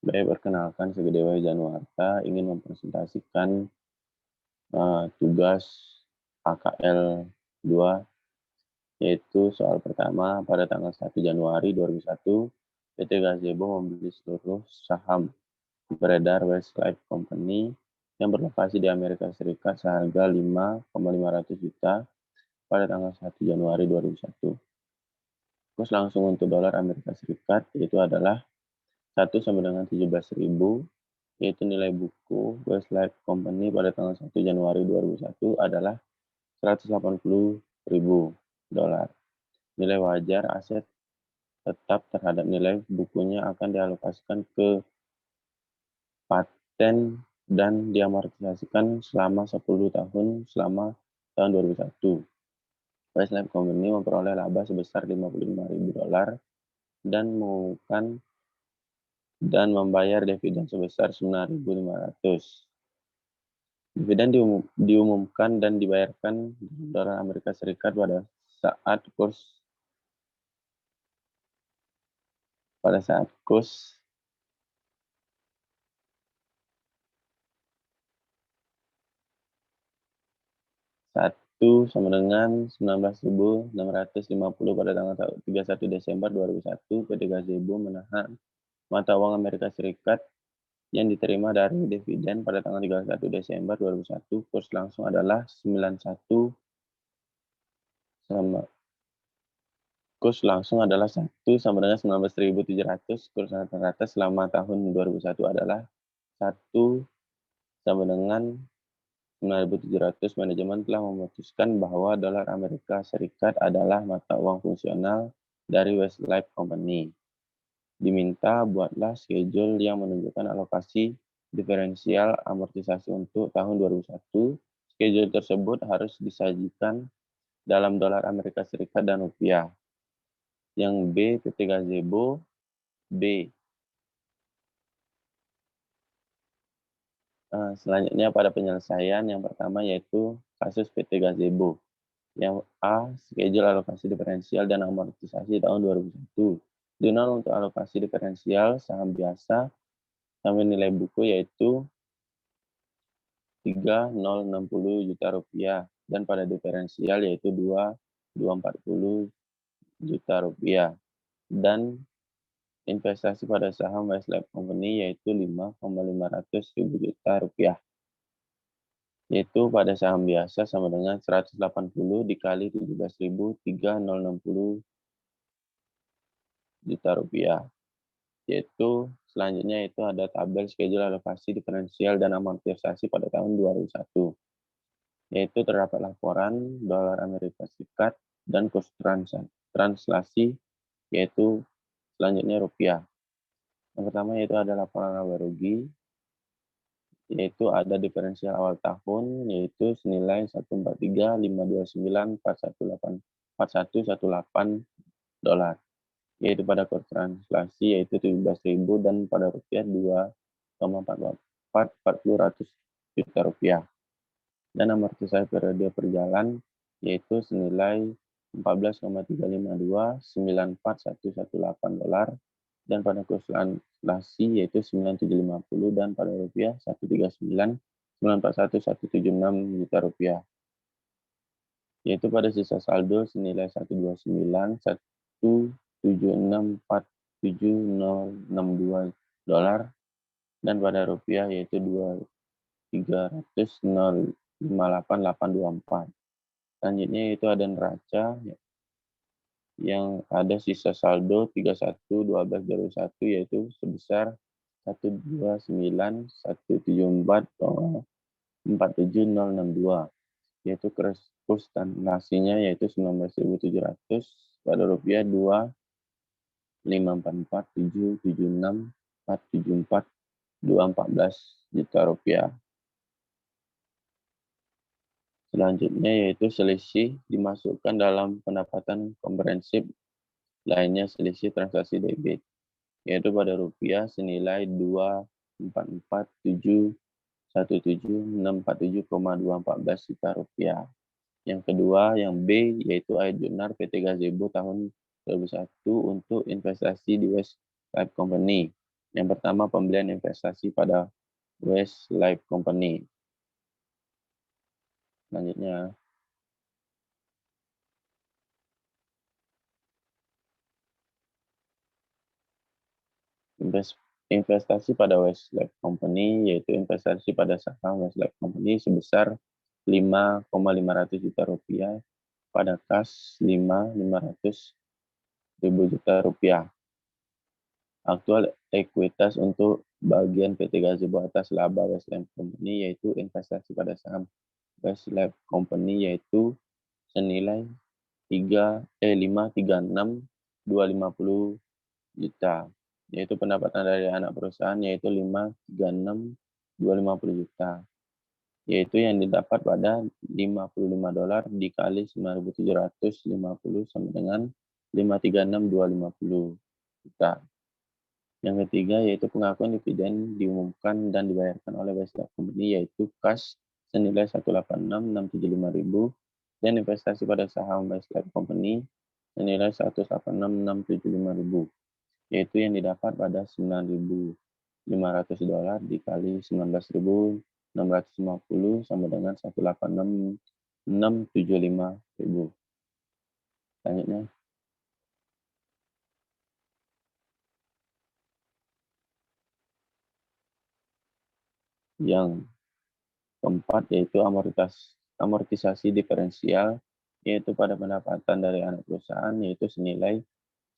Baik, perkenalkan saya Dewa Januarta ingin mempresentasikan tugas AKL 2, yaitu soal pertama pada tanggal 1 Januari 2001, PT Gazebo membeli seluruh saham beredar Westlife Company yang berlokasi di Amerika Serikat seharga 5,500 juta pada tanggal 1 Januari 2001. Kurs langsung untuk dolar Amerika Serikat yaitu adalah 1 sama dengan 17.000, yaitu nilai buku Westlife Company pada tanggal 1 Januari 2001 adalah 180.000 dolar. Nilai wajar aset tetap terhadap nilai bukunya akan dialokasikan ke paten dan diamortisasikan selama 10 tahun selama tahun 2001. Westlife Company memperoleh laba sebesar 55.000 dolar dan mengumumkan dan membayar dividen sebesar 9.500. Dividen diumumkan dan dibayarkan dolar Amerika Serikat pada saat kurs 1 sama dengan 19.650 pada tanggal 31 Desember 2001, PT Gazebo menahan mata uang Amerika Serikat yang diterima dari dividen pada tanggal 31 Desember 2001. Kurs langsung adalah 91 sama Kurs langsung adalah 1 sama dengan 19.700. Kurs rata-rata selama tahun 2001 adalah 1 sama dengan 9.700. Manajemen telah memutuskan bahwa dolar Amerika Serikat adalah mata uang fungsional dari Westlife Company. Diminta buatlah schedule yang menunjukkan alokasi diferensial amortisasi untuk tahun 2001. Schedule tersebut harus disajikan dalam dolar Amerika Serikat dan rupiah. Yang B, PT Gazebo. B. Selanjutnya pada penyelesaian yang pertama yaitu kasus PT Gazebo. Yang A, schedule alokasi diferensial dan amortisasi tahun 2001. Jurnal untuk alokasi diferensial saham biasa sampai nilai buku yaitu 3.060 juta rupiah dan pada diferensial yaitu 2.240 juta rupiah dan investasi pada saham Westlife Company yaitu 5,500 ribu juta rupiah, yaitu pada saham biasa sama dengan 180 dikali 17.000, 3.060 juta rupiah. Yaitu selanjutnya itu ada tabel schedule alokasi diferensial dan amortisasi pada tahun 2001. Yaitu terdapat laporan dolar Amerika Serikat dan kurs translasi yaitu selanjutnya rupiah. Yang pertama yaitu ada laporan laba rugi, yaitu ada diferensial awal tahun yaitu senilai 143.529.4118 dolar, yaitu pada kurs translasi yaitu 17.000 dan pada rupiah 2,440 juta rupiah. Dan amortisasi periode perjalanan yaitu senilai 14,352.94118 dolar dan pada kurs translasi yaitu 9.750 dan pada rupiah 139.941.176 juta rupiah. Yaitu pada sisa saldo senilai 129.176.47062 dolar dan pada rupiah yaitu 2.300.058.824. Selanjutnya itu ada neraca yang ada sisa saldo 31/12/2001 yaitu sebesar 129.174,47062, yaitu kurs transaksinya yaitu 19.700 pada rupiah 2.544.776.474.214 juta rupiah. Selanjutnya yaitu selisih dimasukkan dalam pendapatan komprehensif lainnya selisih transaksi debit, yaitu pada rupiah senilai 244.717.647,214 juta rupiah. Yang kedua, yang B, yaitu air jurnal PT Gazebo tahun 2001 untuk investasi di Westlife Company, Yang pertama, pembelian investasi pada Westlife Company. Selanjutnya, investasi pada Westlife Company, yaitu investasi pada saham Westlife Company sebesar 5,500 juta rupiah pada kas 500.000 juta rupiah. Aktual ekuitas untuk bagian PT Gazebo atas laba Westlife Company yaitu investasi pada saham Westlife Company yaitu senilai 536.250 juta, yaitu pendapatan dari anak perusahaan yaitu 536.250 juta, yaitu yang didapat pada $55 dikali 9.750 sama dengan 536.250 juta. Yang ketiga yaitu pengakuan dividen diumumkan dan dibayarkan oleh Westlife Company yaitu kas senilai 186.675.000 dan investasi pada saham Westlife Company senilai 186.675.000, yaitu yang didapat pada $9.500 dikali 19.650 sama dengan 186.675.000. Selanjutnya, yang keempat yaitu amortisasi diferensial, yaitu pada pendapatan dari anak perusahaan yaitu senilai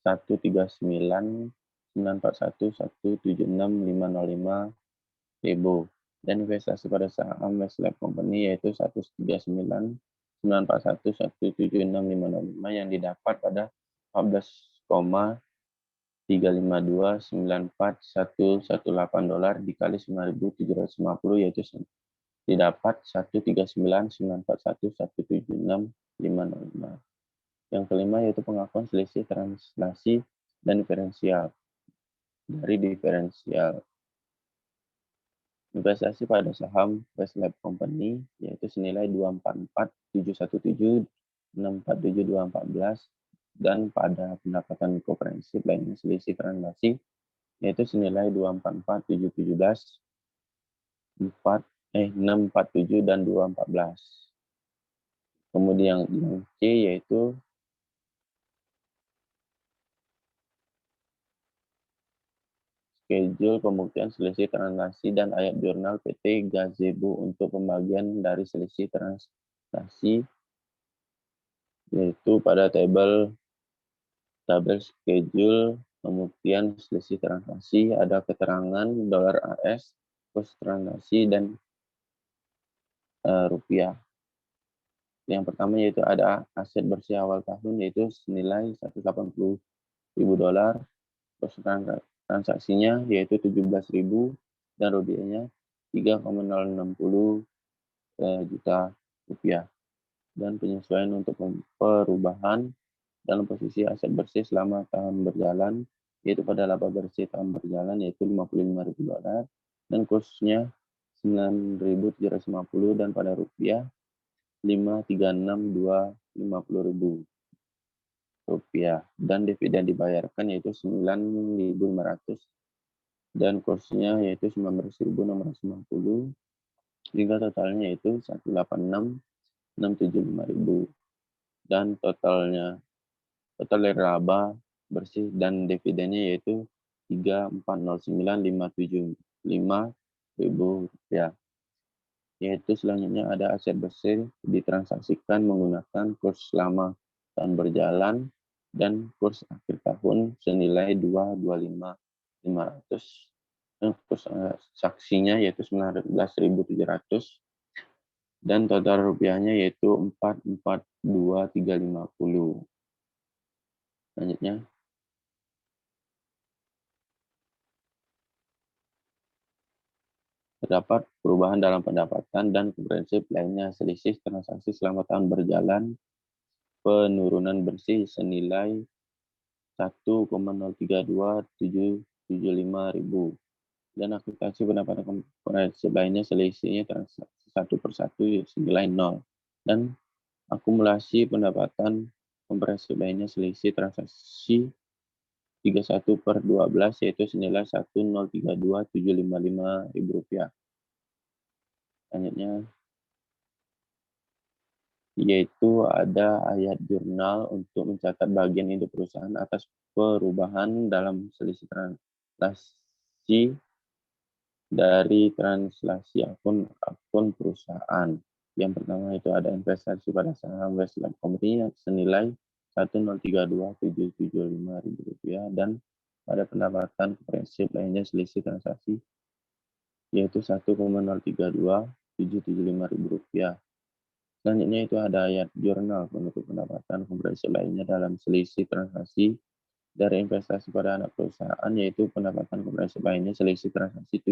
139.941.176.505.000 dan investasi pada saham Westlife Company yaitu 139.941.176.505 yang didapat pada 14,35294118 dolar dikali 9.750 yaitu didapat 139.941.176.505. Yang kelima yaitu pengakuan selisih translasi dan diferensial. Dari diferensial investasi pada saham Westlife Company yaitu senilai 244.717.647.214 dan pada pendapatan komprehensif lainnya selisih transaksi yaitu senilai 244.717.647 dan 214. Kemudian yang C yaitu schedule pembuktian selisih transaksi dan ayat jurnal PT Gazebo untuk pembagian dari selisih transaksi yaitu pada tabel schedule pembuktian selisih transaksi ada keterangan dolar AS, kurs transaksi dan rupiah. Yang pertama yaitu ada aset bersih awal tahun yaitu senilai $180.000, kurs transaksinya yaitu 17.000 dan rupiahnya 3,060 juta rupiah. Dan penyesuaian untuk perubahan dalam posisi aset bersih selama tahun berjalan yaitu pada laba bersih tahun berjalan yaitu $55.000 dan kursnya 9.750 dan pada rupiah 536.250.000 rupiah dan dividen dibayarkan yaitu 9.500 dan kursnya yaitu 19.650 hingga totalnya yaitu 186.675.000 dan total laba bersih dan dividennya yaitu 3409575.000 rupiah. Yaitu selanjutnya ada aset bersih ditransaksikan menggunakan kurs lama tahun berjalan dan kurs akhir tahun senilai 225.500 dan kurs transaksinya yaitu 19.700 dan total rupiahnya yaitu 442.350. Selanjutnya terdapat perubahan dalam pendapatan dan komprehensif lainnya selisih transaksi selama tahun berjalan penurunan bersih senilai 1,032775.000 dan akumulasi pendapatan komprehensif lainnya selisihnya transaksi satu persatu senilai 0 dan akumulasi pendapatan komprehensif lainnya selisih transaksi 31/12 yaitu senilai Rp1032.755.000. Selanjutnya yaitu ada ayat jurnal untuk mencatat bagian induk perusahaan atas perubahan dalam selisih transaksi dari transaksi akun perusahaan. Yang pertama itu ada investasi pada saham Westlife Company yang senilai Rp1032775.000 dan pada pendapatan komprehensif lainnya selisih transaksi yaitu Rp1,032775.000. Selanjutnya itu ada ayat jurnal penutup pendapatan komprehensif lainnya dalam selisih transaksi dari investasi pada anak perusahaan yaitu pendapatan komprehensif lainnya selisih transaksi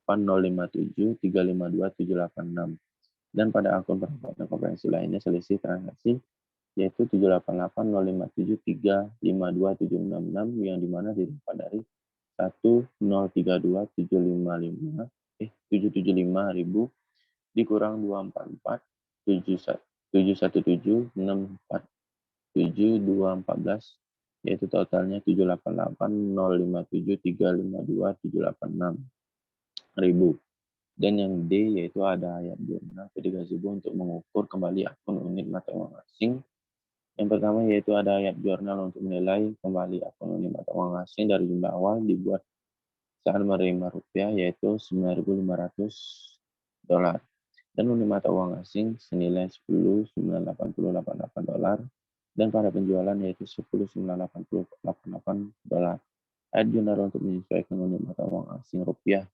788057352786 dan pada akun pendapatan komprehensif lainnya selisih transaksi yaitu 788057352766 yang dimana didapat dari 1032755 dikurang 244 717 647 yaitu totalnya 788.057.352.786.000. Dan yang D yaitu ada ayat jurnal P3 untuk mengukur kembali akun unit mata uang asing. Yang pertama yaitu ada ayat jurnal untuk menilai kembali akun unit mata uang asing dari jumlah awal dibuat saat menerima rupiah yaitu $9.500 dan unit mata uang asing senilai $10.98088 dan pada penjualan yaitu $10.98088. Ayat jurnal untuk menyesuaikan unit mata uang asing rupiah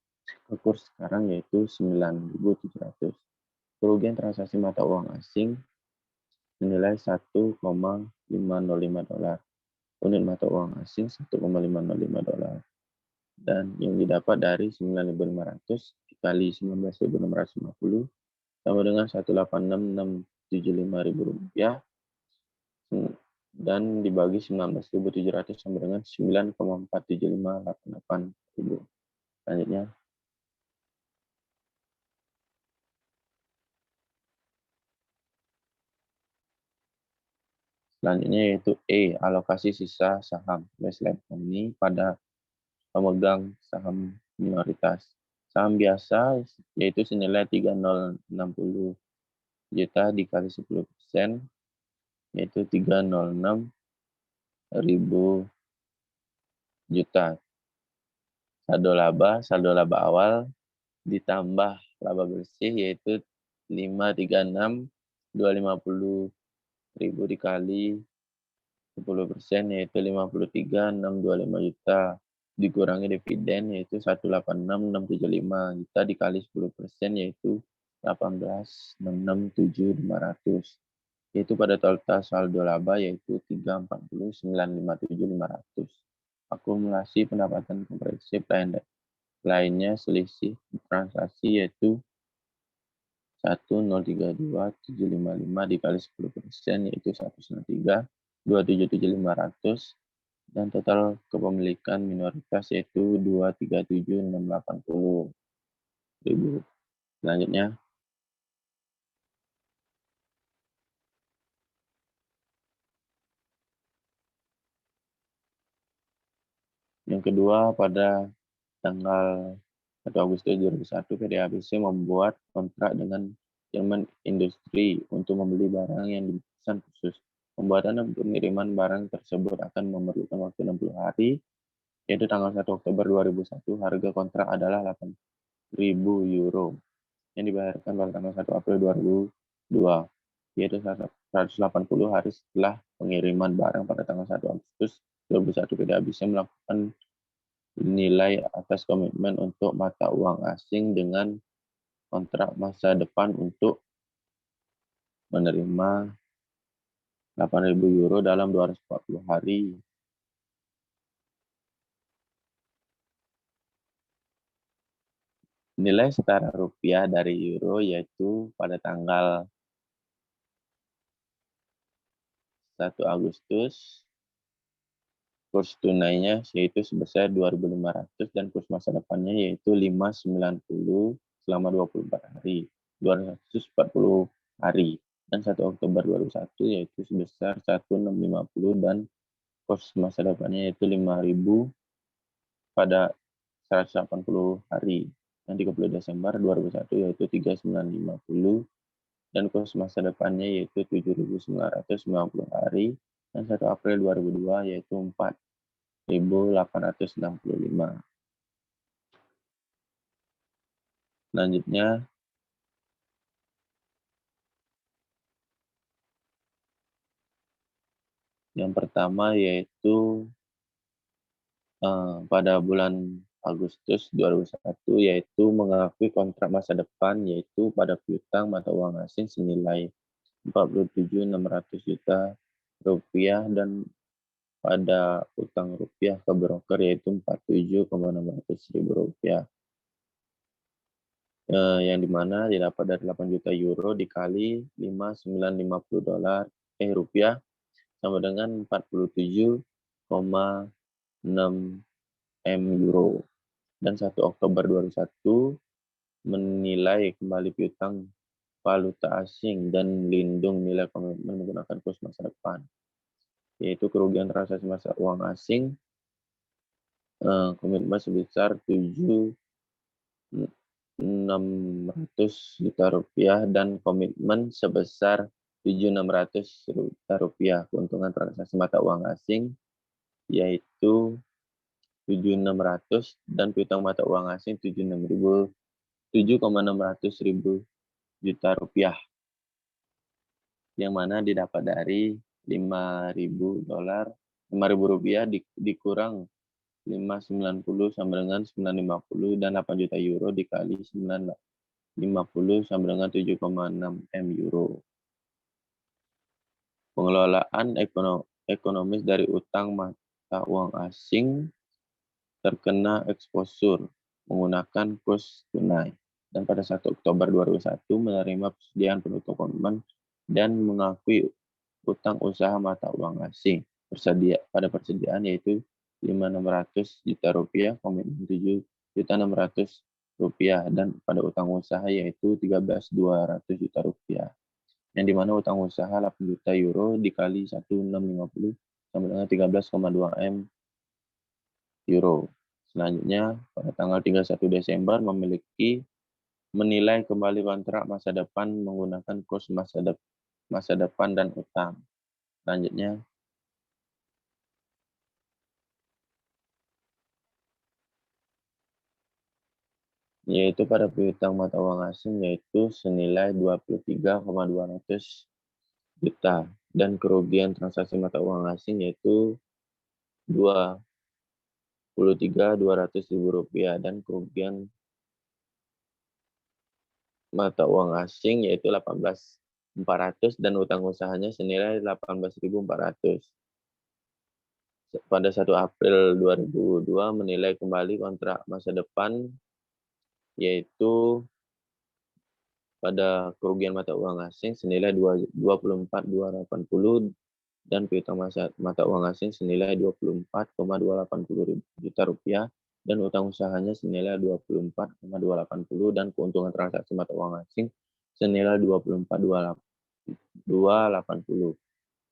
ke kurs sekarang yaitu 9.700. Kerugian transaksi mata uang asing senilai $1,505. Unit mata uang asing $1,505. Dan yang didapat dari 9.500 dikali 19.650 sama dengan Rp186.675.000 dan dibagi 19.700 sama dengan 9,47588.000. Selanjutnya, yaitu E, alokasi sisa saham Westlife Company pada pemegang saham minoritas. Saham biasa yaitu senilai 3.060 juta dikali 10% yaitu 306.000 juta. Saldo laba awal ditambah laba bersih yaitu 536.250.000 dikali 10% yaitu 53.625 juta dikurangi dividen yaitu 186.675 juta dikali 10% yaitu 18.667.500 yaitu pada total saldo laba yaitu 340.957.500. Akumulasi pendapatan komprehensif lainnya selisih transaksi yaitu 1032755 dikali 10% yaitu 193.277.500 dan total kepemilikan minoritas yaitu 237.680.000. Selanjutnya, yang kedua pada tanggal 1 Agustus 2001 PT ABC membuat kontrak dengan German Industry untuk membeli barang yang dipesan khusus. Pembuatan dan pengiriman barang tersebut akan memerlukan waktu 60 hari, yaitu tanggal 1 Oktober 2001. Harga kontrak adalah €8.000 yang dibayarkan pada tanggal 1 April 2002, yaitu 180 hari setelah pengiriman barang pada tanggal 1 Agustus 2001. PT ABC melakukan nilai atas komitmen untuk mata uang asing dengan kontrak masa depan untuk menerima €8.000 dalam 240 hari. Nilai setara rupiah dari euro yaitu pada tanggal 1 Agustus kurs tunainya yaitu sebesar 2.500 dan kurs masa depannya yaitu 590 selama 24 hari, 240 hari. Dan 1 Oktober 2001 yaitu sebesar 1650 dan kos masa depannya yaitu 5.000 pada 180 hari. Yang 30 Desember 2001 yaitu 3.950 dan kos masa depannya yaitu 7.990 hari dan 1 April 2002 yaitu 4.865. Selanjutnya yang pertama yaitu pada bulan Agustus 2001 yaitu mengakui kontrak masa depan yaitu pada piutang mata uang asing senilai 47.600 juta rupiah dan pada utang rupiah ke broker yaitu 47.600 ribu rupiah. Yang dimana didapat dari 8 juta euro dikali 5.950 rupiah sama dengan 47,6 M euro. Dan 1 Oktober 2001 menilai kembali piutang valuta asing dan lindung nilai komitmen menggunakan kurs masa depan, yaitu kerugian transaksi masa uang asing komitmen sebesar 7.600 juta rupiah dan komitmen sebesar 7.600 juta rupiah. Keuntungan transaksi mata uang asing yaitu 7.600 dan piutang mata uang asing 7.600 juta rupiah, yang mana didapat dari 5.000 rupiah dikurang 590 sama dengan 950 dan 8 juta euro dikali 950 sama dengan 7,6 M euro. Pengelolaan ekonomis dari utang mata uang asing terkena eksposur menggunakan kurs tunai. Dan pada 1 Oktober 2001 menerima persediaan penutup komitmen dan mengakui utang usaha mata uang asing. Pada persediaan yaitu 5.600 juta rupiah, komitmen 7.600 rupiah, dan pada utang usaha yaitu 13.200 juta rupiah. Yang dimana utang usaha 8 juta euro dikali 1.650 sama dengan 13,2 M euro. Selanjutnya, pada tanggal 31 Desember menilai kembali kontrak masa depan menggunakan kurs masa depan dan utang. Selanjutnya, yaitu pada piutang mata uang asing yaitu senilai 23,200 juta dan kerugian transaksi mata uang asing yaitu 23.200 ribu rupiah dan kerugian mata uang asing yaitu 18.400 dan utang usahanya senilai 18.400. Pada 1 April 2002 menilai kembali kontrak masa depan yaitu pada kerugian mata uang asing senilai 24.280 dan piutang mata uang asing senilai 24,280 juta rupiah dan utang usahanya senilai 24,280 dan keuntungan transaksi mata uang asing senilai 24,280.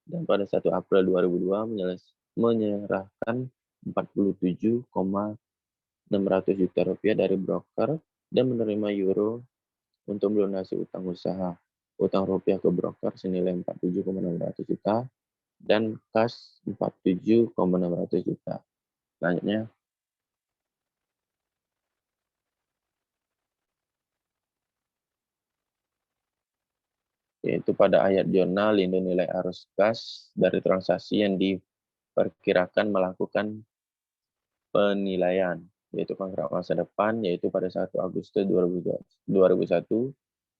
Dan pada 1 April 2002 menyerahkan 47,600 juta rupiah dari broker dan menerima euro untuk melunasi utang usaha. Utang rupiah ke broker senilai 47,600 juta dan kas 47,600 juta. Selanjutnya, yaitu pada ayat jurnal lindung nilai arus kas dari transaksi yang diperkirakan melakukan penilaian, yaitu kontrak masa depan, yaitu pada 1 Agustus 2001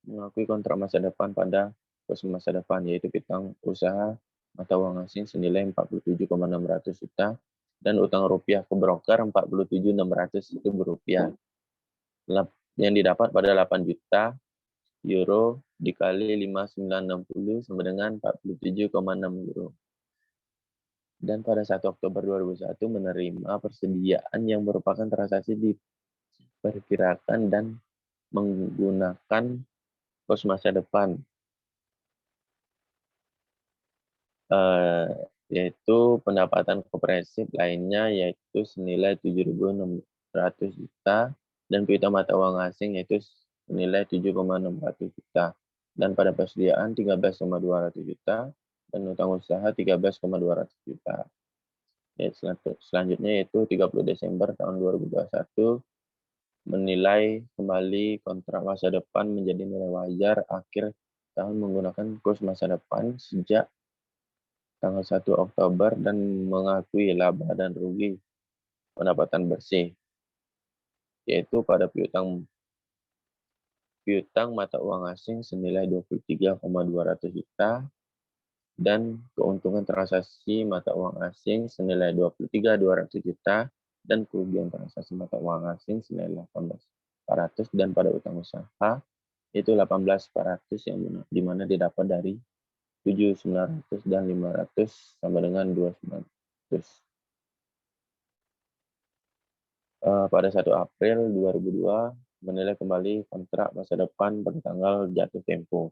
mengakui kontrak masa depan pada kurs masa depan, yaitu piutang usaha mata uang asing senilai 47,600 juta dan utang rupiah ke broker 47.600 ribu rupiah yang didapat pada 8 juta euro dikali 5.960 sama dengan 47,6 euro. Dan pada 1 Oktober 2001 menerima persediaan yang merupakan transaksi diperkirakan dan menggunakan kurs masa depan yaitu pendapatan komprehensif lainnya yaitu senilai 7.600 juta dan piutang mata uang asing yaitu senilai 7,600 juta dan pada persediaan 13,200 juta dan utang usaha 13,200 juta. Selanjutnya yaitu 30 Desember tahun 2021 menilai kembali kontrak masa depan menjadi nilai wajar akhir tahun menggunakan kurs masa depan sejak tanggal 1 Oktober dan mengakui laba dan rugi pendapatan bersih, yaitu pada piutang mata uang asing senilai 23,200 juta dan keuntungan transaksi mata uang asing senilai 23.200 juta dan kerugian transaksi mata uang asing senilai 18.400 dan pada utang usaha itu 18.400 yang dimana didapat dari 7.900 dan 500 sama dengan 2.900. Pada 1 April 2002 menilai kembali kontrak masa depan pada tanggal jatuh tempo,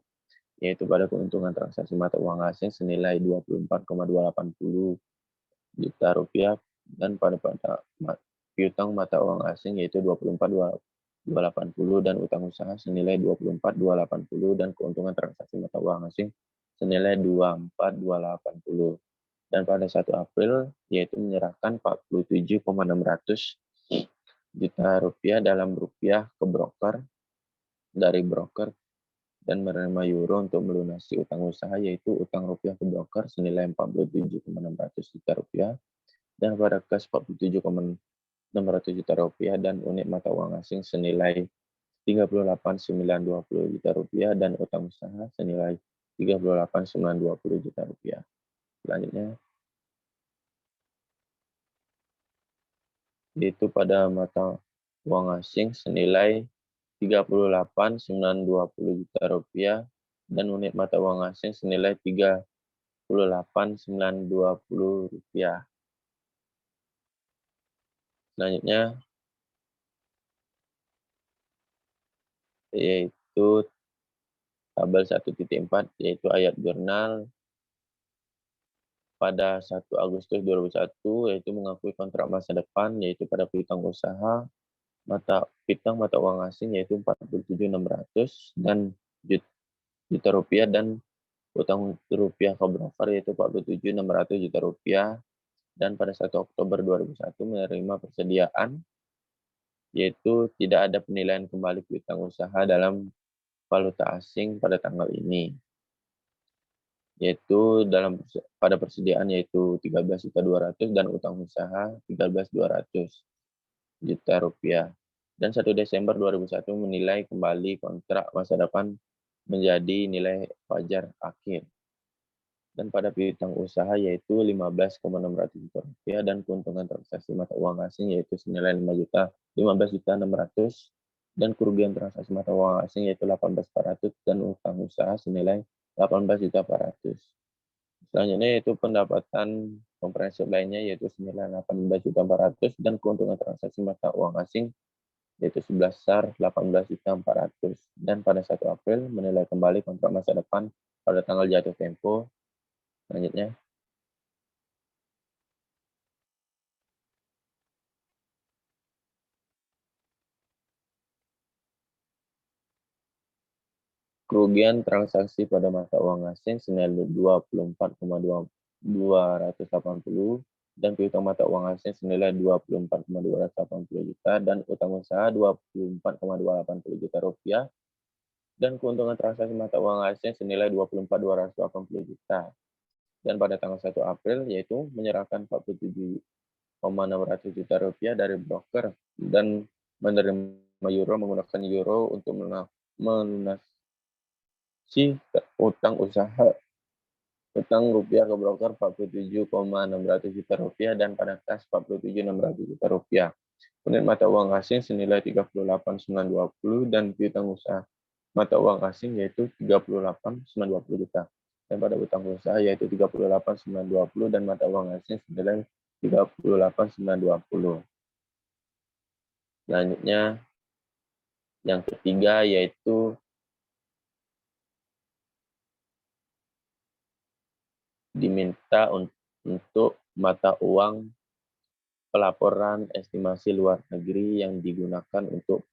yaitu pada keuntungan transaksi mata uang asing senilai 24,280 juta rupiah dan pada piutang mata uang asing yaitu 24,280 dan utang usaha senilai 24,280 dan keuntungan transaksi mata uang asing senilai 24,280 dan pada 1 April yaitu menyerahkan 47,600 juta rupiah dalam rupiah ke broker dari broker dan menerima euro untuk melunasi utang usaha yaitu utang rupiah ke broker senilai 47,600 juta rupiah dan pada kas 47,600 juta rupiah dan unit mata uang asing senilai 38.920 juta rupiah dan utang usaha senilai 38.920 juta rupiah. Selanjutnya yaitu pada mata uang asing senilai 38.920 juta rupiah dan unit mata uang asing senilai 38.920 rupiah. Selanjutnya yaitu tabel 1.4 yaitu ayat jurnal pada 1 Agustus 2001 yaitu mengakui kontrak masa depan yaitu pada piutang usaha piutang mata uang asing yaitu 47.600 dan juta rupiah dan utang rupiah ke broker yaitu 47.600 juta rupiah dan pada 1 Oktober 2001 menerima persediaan yaitu tidak ada penilaian kembali piutang usaha dalam valuta asing pada tanggal ini, yaitu pada persediaan yaitu 13.200 dan utang usaha 13.200 juta rupiah. Dan 1 Desember 2001 menilai kembali kontrak masa depan menjadi nilai wajar akhir. Dan pada piutang usaha yaitu 15,600 juta rupiah dan keuntungan transaksi mata uang asing yaitu senilai 15.600 dan kerugian transaksi mata uang asing yaitu 18.400 dan utang usaha senilai 18.400. Selanjutnya yaitu pendapatan komprehensif lainnya yaitu senilai 18.400 dan keuntungan transaksi mata uang asing yaitu sebesar 18.400 dan pada 1 April menilai kembali kontrak masa depan pada tanggal jatuh tempo. Selanjutnya kerugian transaksi pada mata uang asing senilai 24,280 dan piutang mata uang asing senilai 24,280 juta dan utang usaha 24,280 juta rupiah dan keuntungan transaksi mata uang asing senilai 24.280 juta. Dan pada tanggal 1 April yaitu menyerahkan 47,600 juta rupiah dari broker dan menerima euro menggunakan euro untuk melunasi utang rupiah ke broker 47,600 juta rupiah dan pada kas 47.600 juta rupiah. Unit mata uang asing senilai 38.920 dan piutang usaha mata uang asing yaitu 38.920 juta. Dan pada utang usaha yaitu 38.920 dan mata uang asing senilai 38.920. Selanjutnya yang ketiga yaitu diminta untuk mata uang pelaporan estimasi luar negeri yang digunakan untuk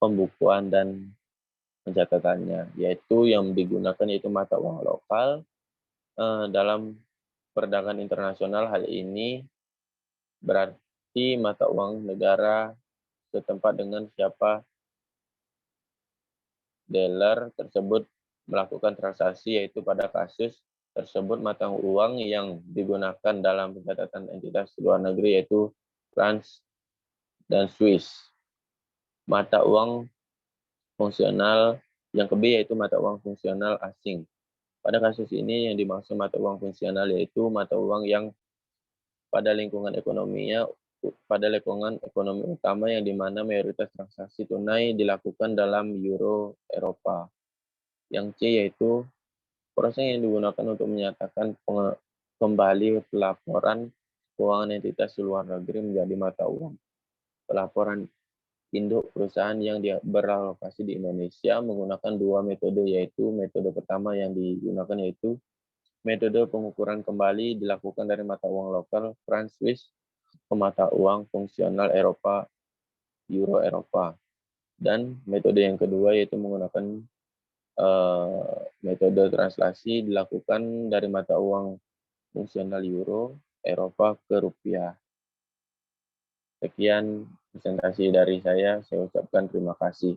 pembukuan dan pencatatannya, yaitu yang digunakan yaitu mata uang lokal dalam perdagangan internasional. Hal ini berarti mata uang negara setempat dengan siapa dealer tersebut melakukan transaksi, yaitu pada kasus tersebut mata uang yang digunakan dalam pencatatan entitas luar negeri yaitu France dan Swiss. Mata uang fungsional yang kedua yaitu mata uang fungsional asing. Pada kasus ini yang dimaksud mata uang fungsional yaitu mata uang yang pada lingkungan lingkungan ekonomi utama yang dimana mayoritas transaksi tunai dilakukan dalam euro Eropa. Yang C yaitu proses yang digunakan untuk menyatakan kembali pelaporan keuangan entitas luar negeri menjadi mata uang. Pelaporan induk perusahaan yang beralokasi di Indonesia menggunakan dua metode, yaitu metode pertama yang digunakan yaitu metode pengukuran kembali dilakukan dari mata uang lokal France Swiss ke mata uang fungsional Eropa Euro Eropa. Dan metode yang kedua yaitu menggunakan metode translasi dilakukan dari mata uang fungsional Euro Eropa ke rupiah. Sekian presentasi dari saya ucapkan terima kasih.